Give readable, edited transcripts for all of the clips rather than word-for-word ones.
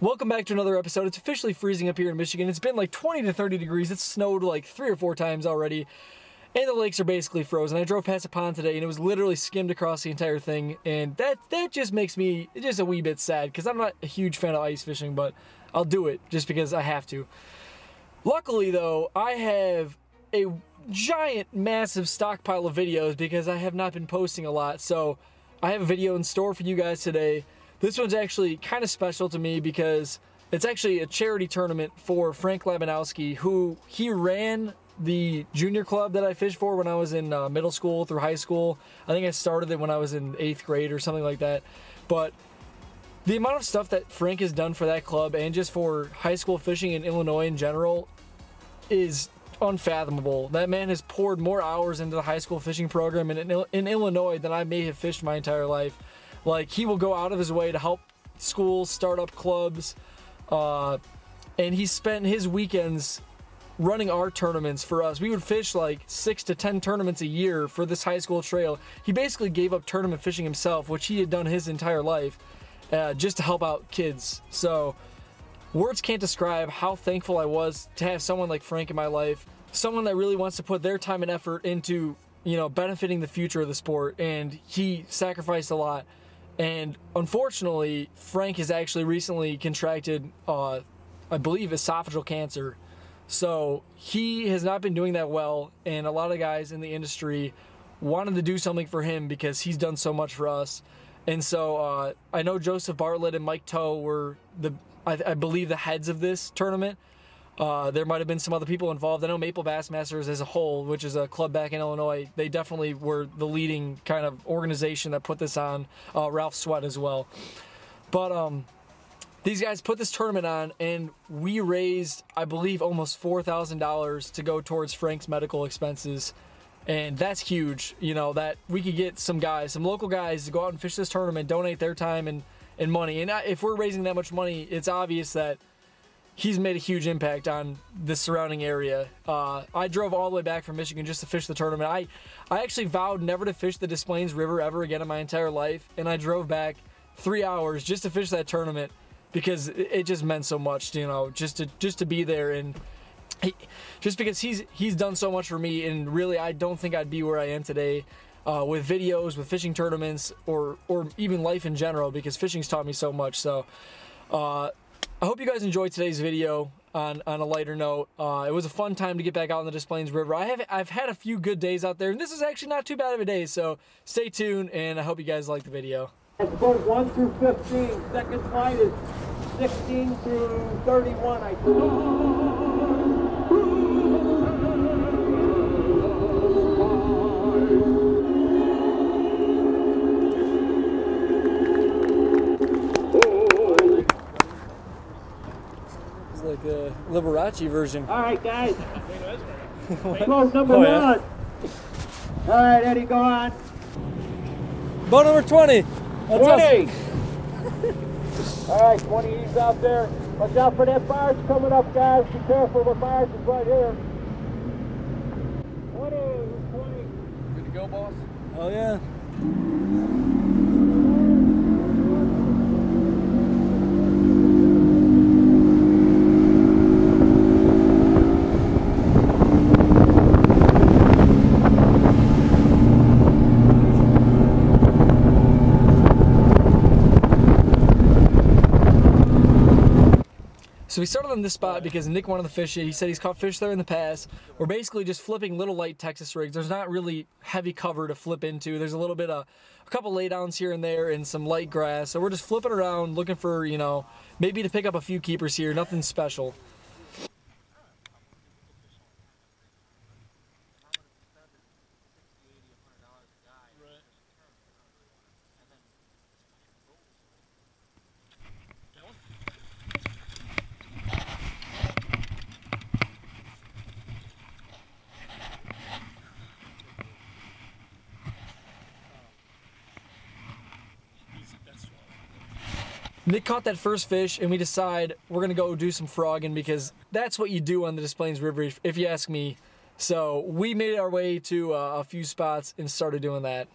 Welcome back to another episode. It's officially freezing up here in Michigan. It's been like 20 to 30 degrees. It's snowed like 3 or 4 times already. And the lakes are basically frozen. I drove past a pond today and it was literally skimmed across the entire thing. And that just makes me just a wee bit sad because I'm not a huge fan of ice fishing, but I'll do it just because I have to. Luckily though, I have a giant, massive stockpile of videos because I have not been posting a lot. So I have a video in store for you guys today. This one's actually kind of special to me because it's actually a charity tournament for Frank Labanowski, who he ran the junior club that I fished for when I was in middle school through high school. I think I started it when I was in 8th grade or something like that. But the amount of stuff that Frank has done for that club and just for high school fishing in Illinois in general is unfathomable. That man has poured more hours into the high school fishing program in Illinois than I may have fished my entire life. Like, he will go out of his way to help schools start up clubs, and he spent his weekends running our tournaments for us. We would fish like 6 to 10 tournaments a year for this high school trail. He basically gave up tournament fishing himself, which he had done his entire life, just to help out kids. So words can't describe how thankful I was to have someone like Frank in my life, someone that really wants to put their time and effort into, you know, benefiting the future of the sport, and he sacrificed a lot. And unfortunately, Frank has actually recently contracted, I believe, esophageal cancer. So he has not been doing that well, and a lot of guys in the industry wanted to do something for him because he's done so much for us. And so I know Joseph Bartlett and Mike Toe were, I believe, the heads of this tournament. There might have been some other people involved. I know Maple Bassmasters as a whole, which is a club back in Illinois, they definitely were the leading kind of organization that put this on. Ralph Sweat as well. But these guys put this tournament on, and we raised, I believe, almost $4,000 to go towards Frank's medical expenses. And that's huge, you know, that we could get some guys, some local guys to go out and fish this tournament, donate their time and money. And if we're raising that much money, it's obvious that he's made a huge impact on the surrounding area. I drove all the way back from Michigan just to fish the tournament. I actually vowed never to fish the Des Plaines River ever again in my entire life, and I drove back 3 hours just to fish that tournament because it just meant so much, you know, just to be there, and just because he's done so much for me. And really, I don't think I'd be where I am today with videos, with fishing tournaments, or even life in general, because fishing's taught me so much. So I hope you guys enjoyed today's video on a lighter note. It was a fun time to get back out in the Des Plaines River. I've had a few good days out there, and this is actually not too bad of a day, so stay tuned, and I hope you guys like the video. Boat 1 through 15. Second flight is 16 through 31, I think. Like the Liberace version. All right, guys. Boat number 1. All right, Eddie, go on. Boat number 20. That's 20. All right, 20 E's out there. Watch out for that barge coming up, guys. Be careful, the barge is right here. 20. Good to go, boss? Oh, yeah. So we started on this spot because Nick wanted to fish it. He said he's caught fish there in the past. We're basically just flipping little light Texas rigs. There's not really heavy cover to flip into. There's a little bit of a couple laydowns here and there and some light grass. So we're just flipping around looking for, you know, maybe to pick up a few keepers here. Nothing special. Nick caught that first fish, and we decide we're going to go do some frogging because that's what you do on the Des Plaines River, if you ask me. So we made our way to a few spots and started doing that.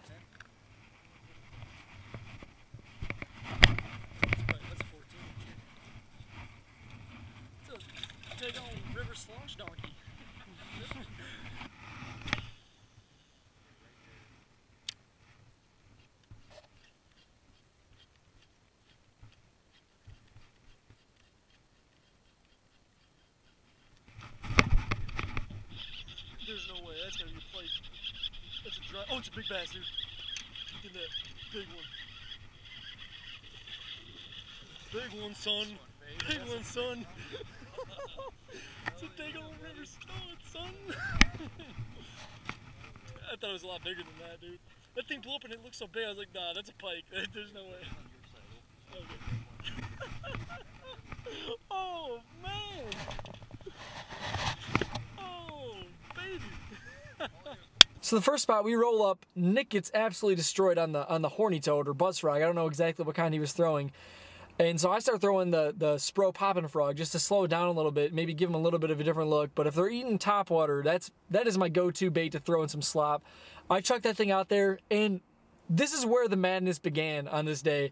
big old river slosh donkey. There's no way, that's gotta be a plate. That's a dry. Oh, it's a big bass, dude. Look at that. Big one. Big one, son. Big one, son. It's a big old river snow, son. I thought it was a lot bigger than that, dude. That thing blew up and it looked so big, I was like, nah, that's a pike. There's no way. Okay. Oh, man. Oh, baby. So the first spot we roll up, Nick gets absolutely destroyed on the horny toad or buzz frog. I don't know exactly what kind he was throwing. And so I start throwing the Spro popping frog just to slow it down a little bit, maybe give them a little bit of a different look. But if they're eating topwater, that is my go-to bait to throw in some slop. I chuck that thing out there, and this is where the madness began on this day.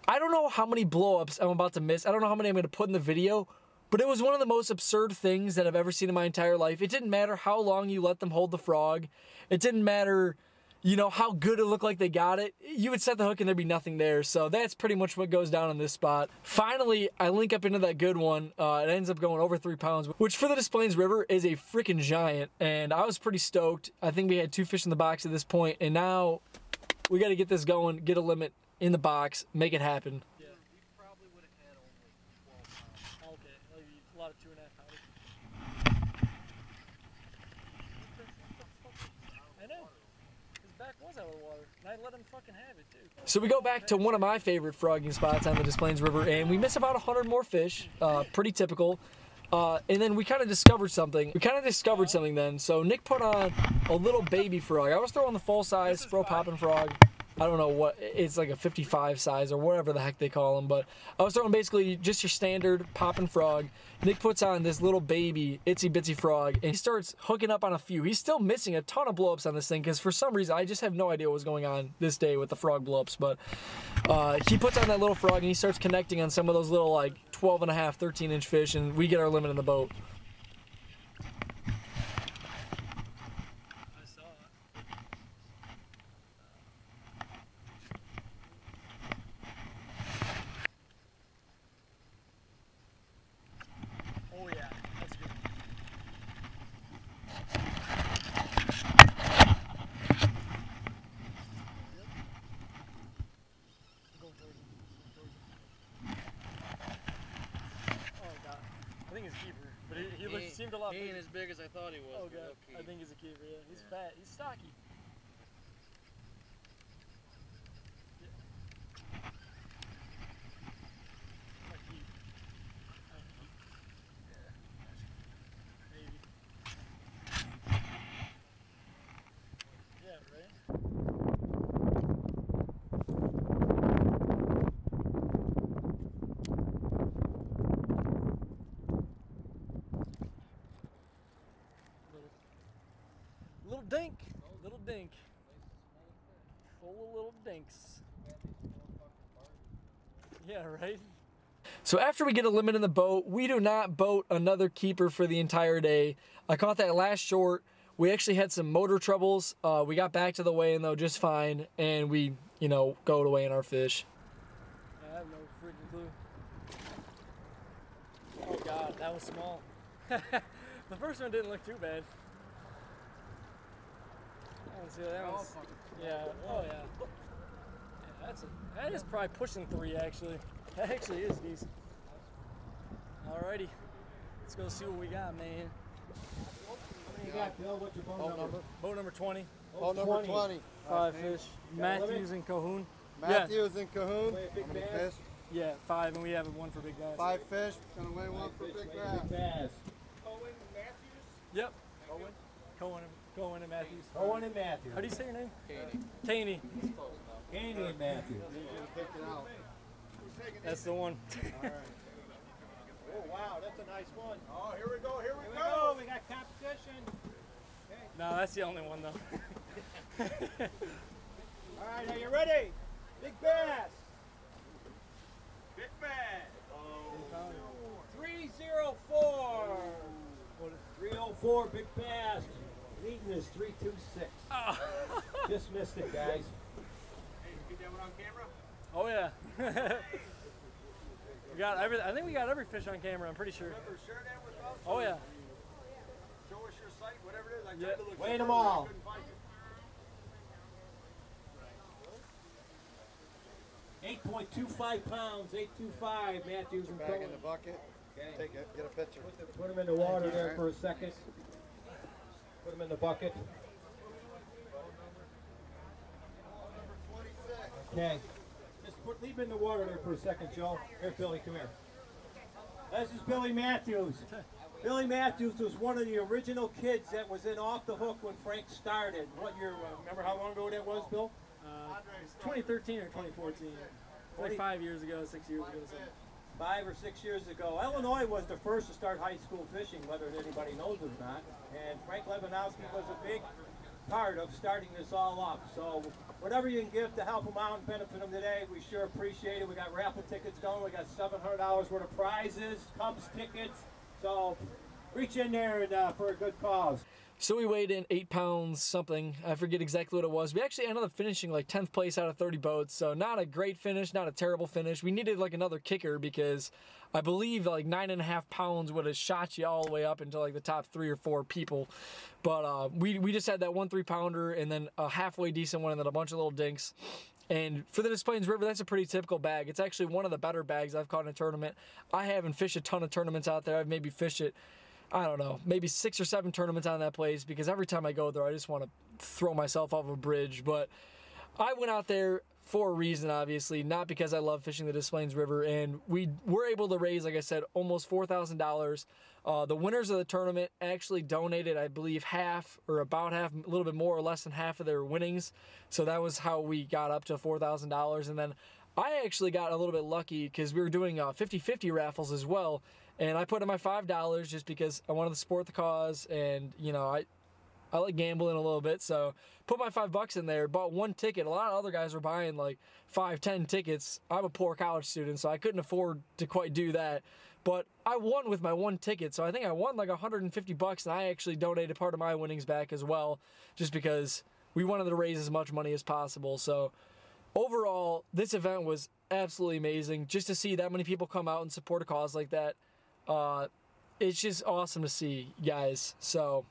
I don't know how many blow-ups I'm about to miss. I don't know how many I'm going to put in the video, but it was one of the most absurd things that I've ever seen in my entire life. It didn't matter how long you let them hold the frog. It didn't matter, you know, how good it looked like they got it. You would set the hook and there'd be nothing there. So that's pretty much what goes down on this spot. Finally, I link up into that good one. It ends up going over 3 pounds, which for the Des Plaines River is a freaking giant. And I was pretty stoked. I think we had 2 fish in the box at this point, and now we got to get this going, get a limit in the box, make it happen. Yeah, we probably would have had only 12 pounds. Okay, maybe a lot of 2.5 pounds. I know. His back was out of the water, and I let him fucking have it too. So we go back to one of my favorite frogging spots on the Des Plaines River, and we miss about 100 more fish. Pretty typical. And then we kind of discovered something. Then. So Nick put on a little baby frog. I was throwing the full size Spro popping frog. I don't know what, it's like a 55 size or whatever the heck they call them, but I was throwing basically just your standard popping frog. Nick puts on this little baby itsy bitsy frog, and he starts hooking up on a few. He's still missing a ton of blowups on this thing because for some reason I just have no idea what was going on this day with the frog blowups, but he puts on that little frog and he starts connecting on some of those little like 12 and a half, 13-inch fish, and we get our limit in the boat. He seemed a lot bigger. He ain't as big as I thought he was. Oh god, okay. I think he's a keeper, yeah. He's fat, he's stocky. Yeah. Maybe. Yeah, right? Little dink. Full of little dinks. Yeah, right? So after we get a limit in the boat, we do not boat another keeper for the entire day. I caught that last short. We actually had some motor troubles. We got back to the weigh-in though just fine, and we, you know, go to weigh in our fish. I have no freaking clue. Oh god, that was small. The first one didn't look too bad. See, that was, yeah, oh yeah. Yeah, that is probably pushing 3 actually. That actually is decent. Alrighty, let's go see what we got, man. What do you got, Bill? What's your boat number? Boat number 20. Boat number 20. 5 fish. Matthews and Cahoon. Matthews and Cahoon. Big bass. Yeah, 5, and we have 1 for big bass. 5 fish. Gonna weigh 1 for big bass. Cohen Matthews? Yep. Cohen and Matthews. Cohen and Matthews. How do you say your name? Caney. Caney and Matthews. That's the one. All right. Oh wow, that's a nice one. Oh, here we go. Here we go. We got competition. Okay. No, that's the only one though. All right, are you ready? Big bass. Big bass. Oh. 304. 4, big bass. Leading is 326. Oh. Just missed it, guys. Hey, you get that one on camera? Oh yeah. We got I think we got every fish on camera. I'm pretty sure. Remember, share that with us. Oh yeah. Show us your site, whatever it is. I Yeah. tried to look. Weigh them all. I couldn't find it. 8.25 pounds, 825, Matthews and Bag in the Cohen. bucket. Okay. Take it. Get a picture. Put them in the water there for a second. Put them in the bucket. Okay. Just leave them in the water there for a second, Joe. Here, Billy, come here. This is Billy Matthews. Billy Matthews was one of the original kids that was in Off the Hook when Frank started. What year? Remember how long ago that was, Bill? 2013 or 2014. Like 5 years ago, 6 years ago. Something. 5 or 6 years ago. Illinois was the first to start high school fishing, whether anybody knows it or not. And Frank Labanowski was a big part of starting this all up. So whatever you can give to help them out and benefit them today, we sure appreciate it. We got raffle tickets going. We got $700 worth of prizes, Cubs tickets. So reach in there and for a good cause. So we weighed in 8 pounds something. I forget exactly what it was. We actually ended up finishing like 10th place out of 30 boats. So not a great finish, not a terrible finish. We needed like another kicker because I believe like 9.5 pounds would have shot you all the way up into like the top 3 or 4 people. But we just had that 1 3-pounder and then a halfway decent one and then a bunch of little dinks. And for the Des Plaines River, that's a pretty typical bag. It's actually one of the better bags I've caught in a tournament. I haven't fished a ton of tournaments out there. I've maybe fished it, I don't know, maybe 6 or 7 tournaments on that place because every time I go there, I just want to throw myself off a bridge. But I went out there for a reason, obviously, not because I love fishing the Des Plaines River. And we were able to raise, like I said, almost $4,000. The winners of the tournament actually donated, I believe, half or about half, a little bit more or less than half of their winnings. So that was how we got up to $4,000. And then I actually got a little bit lucky because we were doing 50-50 raffles as well. And I put in my $5 just because I wanted to support the cause. And, you know, I like gambling a little bit. So put my $5 in there, bought 1 ticket. A lot of other guys were buying like 5, 10 tickets. I'm a poor college student, so I couldn't afford to quite do that. But I won with my 1 ticket. So I think I won like $150 and I actually donated part of my winnings back as well, just because we wanted to raise as much money as possible. So overall, this event was absolutely amazing. Just to see that many people come out and support a cause like that, it's just awesome to see, guys. So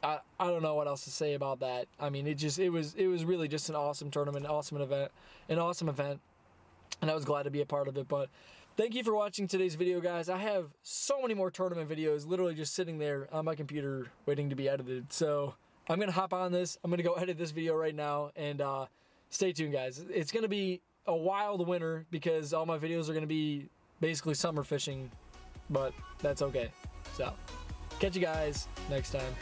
I don't know what else to say about that. I mean, it was really just an awesome tournament, an awesome event, and I was glad to be a part of it. But thank you for watching today's video, guys. I have so many more tournament videos literally just sitting there on my computer waiting to be edited. So I'm gonna hop on this. I'm gonna go edit this video right now, and stay tuned, guys. It's gonna be a wild winter because all my videos are gonna be basically summer fishing, but that's okay. So catch you guys next time.